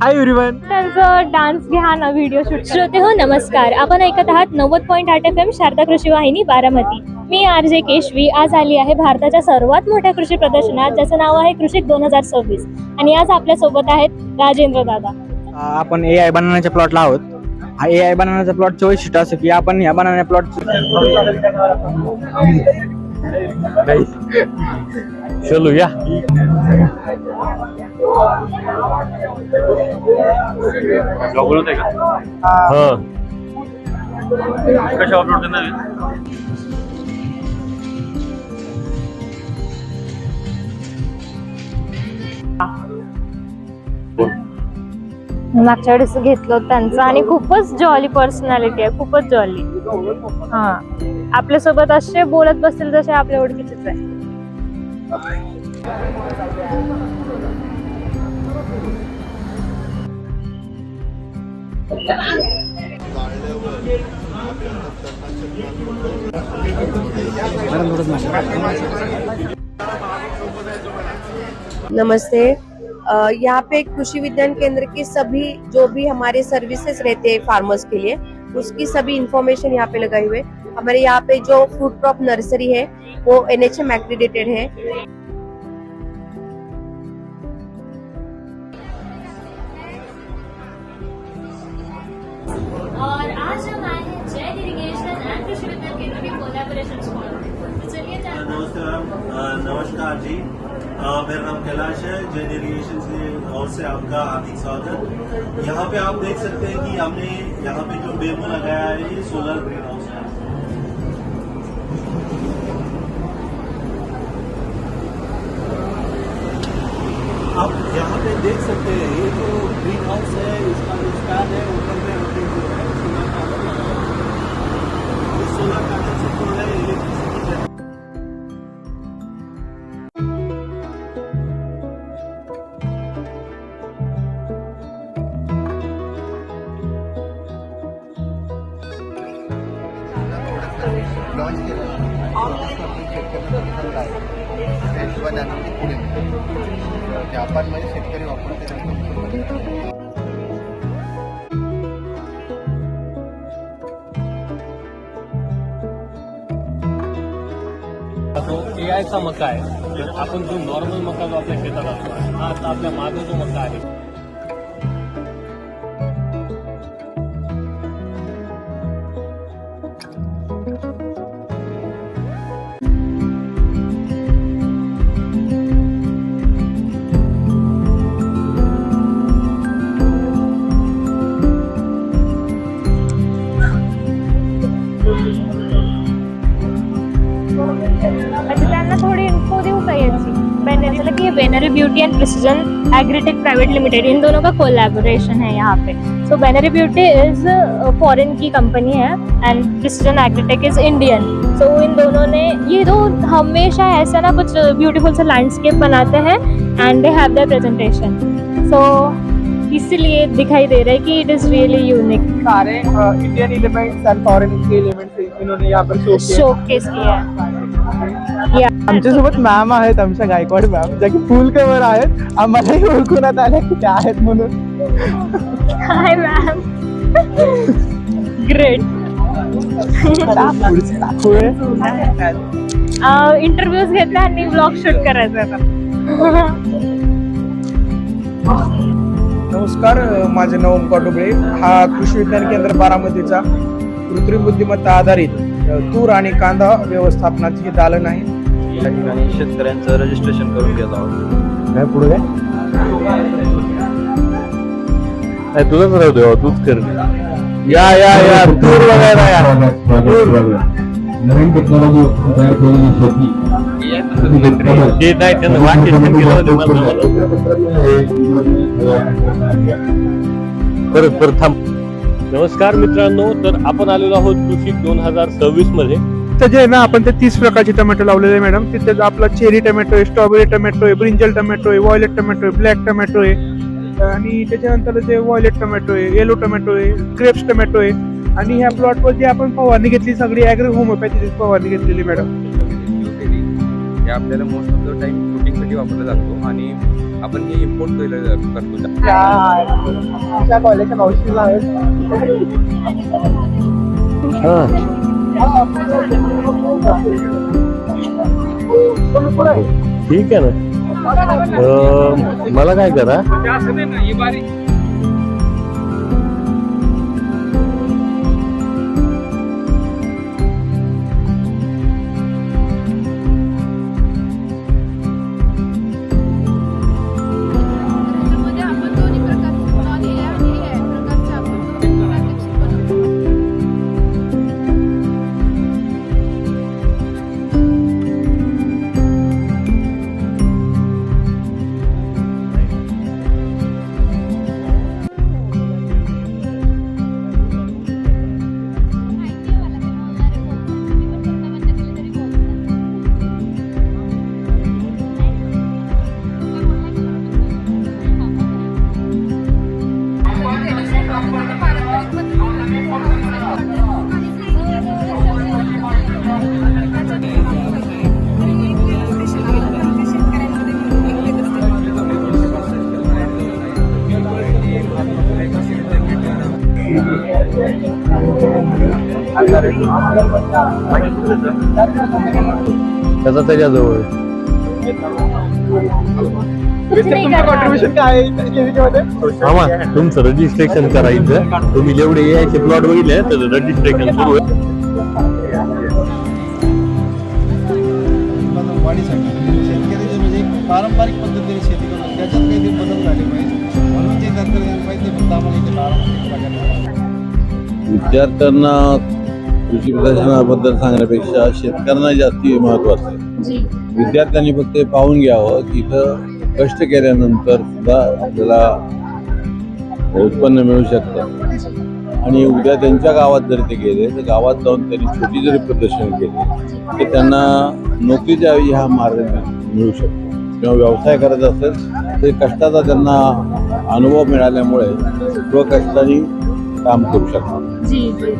Hi everyone. त्यांचं dance घ्या ना व्हिडिओ शूट. श्रोते हो नमस्कार, आपण ऐकत आहात 90.8 FM शारदा कृषी वाहिनी बारामती. मी RJ केशवी आज आली आहे भारताच्या सर्वात मोठ्या कृषी प्रदर्शनात, ज्याचं नाव आहे कृषिक 2026. आणि आज आपल्या सोबत आहेत राजेंद्र दादा. आपण AI बनवण्याच्या प्लॉटला आहोत. हा AI बनवण्याचा प्लॉटचं वैशिष्ट्य असं की आपण ह्या बनवण्या प्लॉट चलो या. बोलत आहे का? हा कशा अपलोड करणार आहे? मागच्या वेळेस घेतलं होतं त्यांचं आणि खूपच जॉली पर्सनॅलिटी आहे, खूपच जॉली. हा, आपल्यासोबत असे बोलत बसतील जसे आपल्या ओळखीचेच आहे. नमस्ते। यहाँ पे कृषि विज्ञान केंद्र के सभी जो भी हमारे सर्विसेज रहते हैं फार्मर्स के लिए, उसकी सभी इंफॉर्मेशन यहाँ पे लगाई हुए। हमारे यहाँ पे जो फ्रूट क्रॉप नर्सरी है वो NHM एक्रेडिटेड है। और आज हम आए हैं जैन इरिगेशन एंड कृषि विज्ञान केंद्र के कोलैबोरेशन स्कूल। तो चलिए नमस्कार जी, मेरा नाम कैलाश है। जैन इरिगेशन से और से आपका हार्दिक स्वागत। यहाँ पे आप देख सकते हैं कि हमने यहाँ पे जो बेमो लगाया है ये सोलर ग्रीन हाउस है। आप यहाँ पे देख सकते हैं ये जो ग्रीन हाउस है, इसका जो स्पैन है ऊपर में हमने जो है सोलर पैनल लगाया है। इस सोलर पैनल से जो है इलेक्ट्रिसिटी लॉन्च केलं जापानमध्ये शेतकरी वापरते. तो AIचा मका आहे. आपण जो नॉर्मल मका जो आपल्या शेतात असतो, हा आता आपल्या मागे जो मका आहे अच्छा, त्यांना थोड़ी इन्फो देऊ का याची? बैनरी की बैनरी beauty and precision agritech private limited, इन दोनों का कोलैबोरेशन है यहाँ पे। सो बैनरी ब्यूटी इज फॉरेन की कंपनी है and precision agritech is Indian. So इन दोनों ने ये दो हमेशा ऐसा ना कुछ ब्यूटीफुल से लैंडस्केप बनाते हैं and they have their presentation. So इसलिए दिखाई दे रहा है कि इट इज रियली यूनिक। सारे इंडियन एलिमेंट्स एंड फॉरेन के एलिमेंट्स इन्होंने यहाँ पर शोकेस किया है। आमच्यासोबत मॅम आहेत, आमच्या गायकवाड मॅम, ज्या की फुल कव्हर आहेत. आम्हालाही ओळखून आल्या की त्या आहेत म्हणून. हाय मॅम, ग्रेट. इंटरव्ह्यूज घेतला आणि ब्लॉग शूट करायचा आता. नमस्कार, माझे नाव ओमकार डोबळे. हा कृषी विज्ञान केंद्र बारामतीचा कृत्रिम बुद्धिमत्ता आधारित तूर आणि कांदा व्यवस्थापनाचे हे दालन आहे. या ठिकाणी शेतकऱ्यांचं रजिस्ट्रेशन करून घेत आहोत. काय पुढे काय तुझंच राहू दे, तूच कर. या तूर वगैरे या नवीन टेक्नॉलॉजी तयार केलेली शेती ते नाही त्यांना वाटेल परत थांब. नमस्कार मित्रांनो, तर आपण आलेलो आहोत कृषी 2026 मध्ये. तर जे आहे ना, आपण ते 30 प्रकारचे टोमॅटो लावलेले आहे मॅडम. तिथे आपला चेरी टोमॅटो आहे, स्ट्रॉबेरी टोमॅटो आहे, ब्रिंजल टोमॅटो आहे, व्हायलेट टोमॅटो आहे, ब्लॅक टोमॅटो आहे, आणि त्याच्यानंतर जे व्हायलेट टोमॅटो आहे, येलो टोमॅटो आहे, ग्रेप्स टोमॅटो आहे. आणि ह्या प्लॉटवर जी आपण फवारणी घेतली सगळी ॲग्रो होमिओपॅथी फवारणी घेतलेली मॅडम. हे आपल्याला मोस्ट ऑफ द टाइम फ्रुटिंगसाठी वापरला जातो आणि आपण हे इम्पोर्ट करतो. आमच्या कॉलेजच्या मावशीला आहेत. ठीक आहे ना. मला काय करा, त्याचा त्याच्याजवळ कॉन्ट्रीब्युशन काय आहे केवीकेमध्ये? तुमचं रजिस्ट्रेशन करायचं. तुम्ही जेवढे यायचे प्लॉट बघितले त्याचं रजिस्ट्रेशन सुरू आहे. वाढीसाठी शेतकऱ्याचे म्हणजे पारंपरिक पद्धतीने शेती करून त्याच्यात काहीतरी बदल झाले पाहिजे म्हणून ते तंत्रज्ञान पाहिजे. फक्त आम्हाला इथे प्रारंभिक विद्यार्थ्यांना कृषी प्रदर्शनाबद्दल सांगण्यापेक्षा शेतकऱ्यांना जास्ती महत्वाचं आहे. विद्यार्थ्यांनी फक्त हे पाहून घ्यावं की इथं कष्ट केल्यानंतर सुद्धा आपल्याला उत्पन्न मिळू शकतं. आणि उद्या त्यांच्या गावात जर ते गेले तर गावात जाऊन त्यांनी छोटी जरी प्रदर्शन केले तर त्यांना नोकरीच्या ऐवजी हा मार्ग मिळू शकतो. किंवा व्यवसाय करायचा असेल तर कष्टाचा त्यांना अनुभव मिळाल्यामुळे स्वकष्टाने काम करू शकतात. जी जी.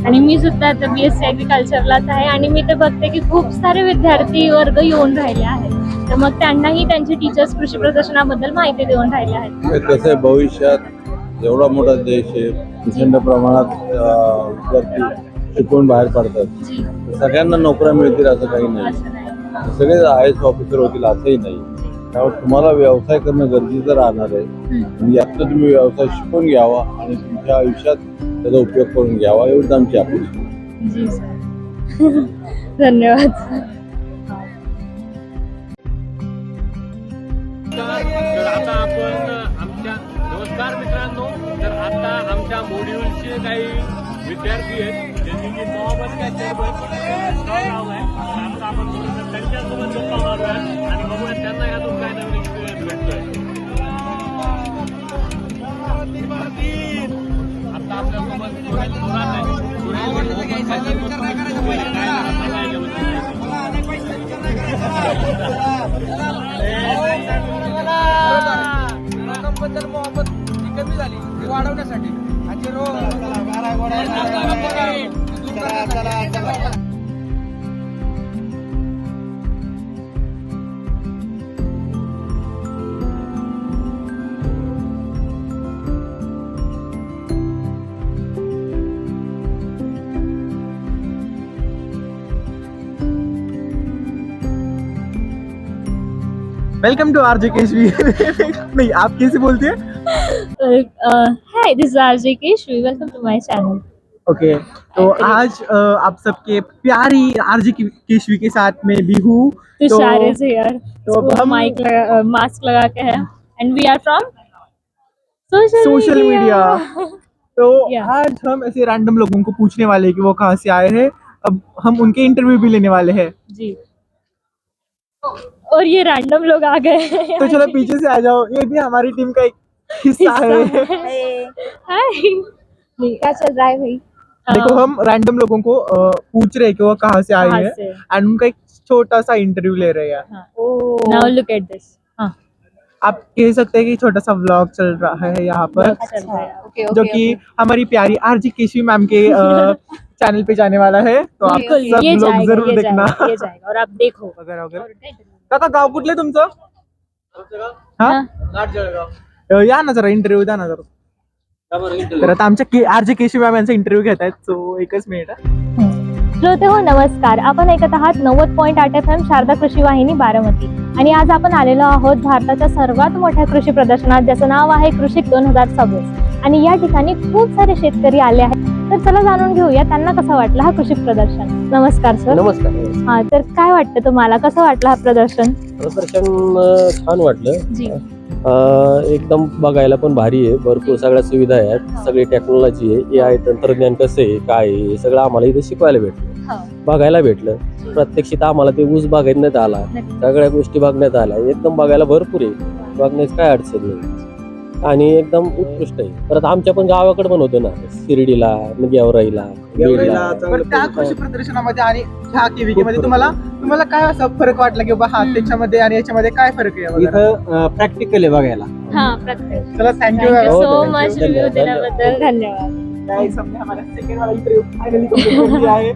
आणि मी सुद्धा आता BSc ॲग्रिकल्चरलाच आहे आणि मी तर बघते की खूप सारे विद्यार्थी वर्ग येऊन राहिले आहेत. तर मग त्यांनाही त्यांचे टीचर्स कृषी प्रदर्शनाबद्दल माहिती देऊन राहिले आहेत. कसं आहे, भविष्यात एवढा मोठा देश आहे, प्रचंड प्रमाणात विद्यार्थी शिकून बाहेर पडतात. सगळ्यांना नोकऱ्या मिळतील असं काही नाही. सगळे IAS ऑफिसर होतील असंही नाही. त्यामुळे तुम्हाला व्यवसाय करणं गरजेचं राहणार आहे. यातनं तुम्ही व्यवसाय शिकून घ्यावा आणि तुमच्या आयुष्यात त्याचा उपयोग करून घ्यावा एवढीच आमची अपेक्षा. जी सर. धन्यवाद. तर आता आपण नमस्कार मित्रांनो. तर आता आमच्या मॉड्यूलचे काही विद्यार्थी आहेत ज्यांनी की मोहब्बत काय लावलाय. आता आपण त्यांच्यासोबत गप्पा मारूया आणि बघूया त्यांना यातून काय नवीन एक्सपिरियन्स भेटतोय. आता आपल्यासोबत बद्दल मोहब्बत कमी झाली ती वाढवण्यासाठी आणि वेलकम टू RJ केशवी. नहीं, आप कैसे बोलते हैं? Hi, this is RJ Keshavi. Welcome to my channel. Okay, तो आज आप सबके प्यारी RJ केशवी के साथ में भी हूँ. Tushar is here. तो अब हम मास्क लगा के है and we are from social media. तो Yeah. आज हम ऐसे रैंडम लोगों को पूछने वाले हैं कि वो कहाँ से आए हैं. अब हम उनके इंटरव्यू भी लेने वाले हैं. जी. और ये रैंडम लोग आ गए. तो चलो पीछे से आ जाओ. ये भी हमारी टीम का एक हिस्सा है. हाय. क्या चल रहा है भाई? देखो, हम रैंडम लोगों को पूछ रहे हैं कि वो कहाँ से आए हैं एंड उनका एक छोटा सा इंटरव्यू ले रहे हैं. Now look at this. आप कह सकते हैं कि छोटा सा व्लॉग चल रहा है यहाँ पर, जो कि हमारी प्यारी RJ केशवी मैम के चैनल पे जाने वाला है. तो आप बिल्कुल, सब ये लोग जाएगा, जरूर ये देखना. जाएगा, ये जाएगा और आप देखो. वगैरह वगैरह. काका, गाव कुठले तुमचं? हा या ना जरा इंटरव्ह्यू द्या ना जरा. तर आता आमच्या आरजे केशव मॅम यांचा इंटरव्ह्यू घेत आहेत, सो एकच मिनिट. श्रोते हो नमस्कार, आपण ऐकत आहात 90.8 FM शारदा कृषी वाहिनी बारामती. आणि आज आपण आलेलो आहोत भारताच्या सर्वात मोठ्या कृषी प्रदर्शनात, ज्याचं नाव आहे कृषिक 2026. आणि या ठिकाणी खूप सारे शेतकरी आले आहेत. तर चला जाणून घेऊया त्यांना कसं वाटलं हा कृषी प्रदर्शन. नमस्कार सर. नमस्कार. हा, तर काय वाटतं तुम्हाला, कसं वाटलं हा प्रदर्शन? छान वाटलं. जी. एकदम बघायला पण भारी आहे, भरपूर सगळ्या सुविधा आहेत, सगळी टेक्नॉलॉजी आहे, AI तंत्रज्ञान कसं आहे काय आहे हे सगळं आम्हाला इथे शिकवायला भेटलं, बघायला भेटलं. प्रत्यक्षित आम्हाला ते ऊस बघण्यात आला, सगळ्या गोष्टी बघण्यात आल्या. एकदम बघायला भरपूर आहे, बघण्याची काय अडचण नाही आणि एकदम उत्कृष्ट आहे. परत आमच्या पण गावाकडे पण होतो ना, शिर्डीला, गेवराईला, बीडला. पण त्या कृषी प्रदर्शनामध्ये आणि ह्या केव्हीके मध्ये तुम्हाला काय असा फरक वाटला की बाबा हा त्याच्यामध्ये आणि याच्यामध्ये काय फरक आहे? इथं प्रॅक्टिकल आहे बघायला. हा, प्रत्येक. चला थँक्यू. सो मच रिव्ह्यू दिल्याबद्दल धन्यवाद. गाइस, हमने हमारा सेकंड वाला इंटरव्यू फाइनली कंप्लीट कर दिया है.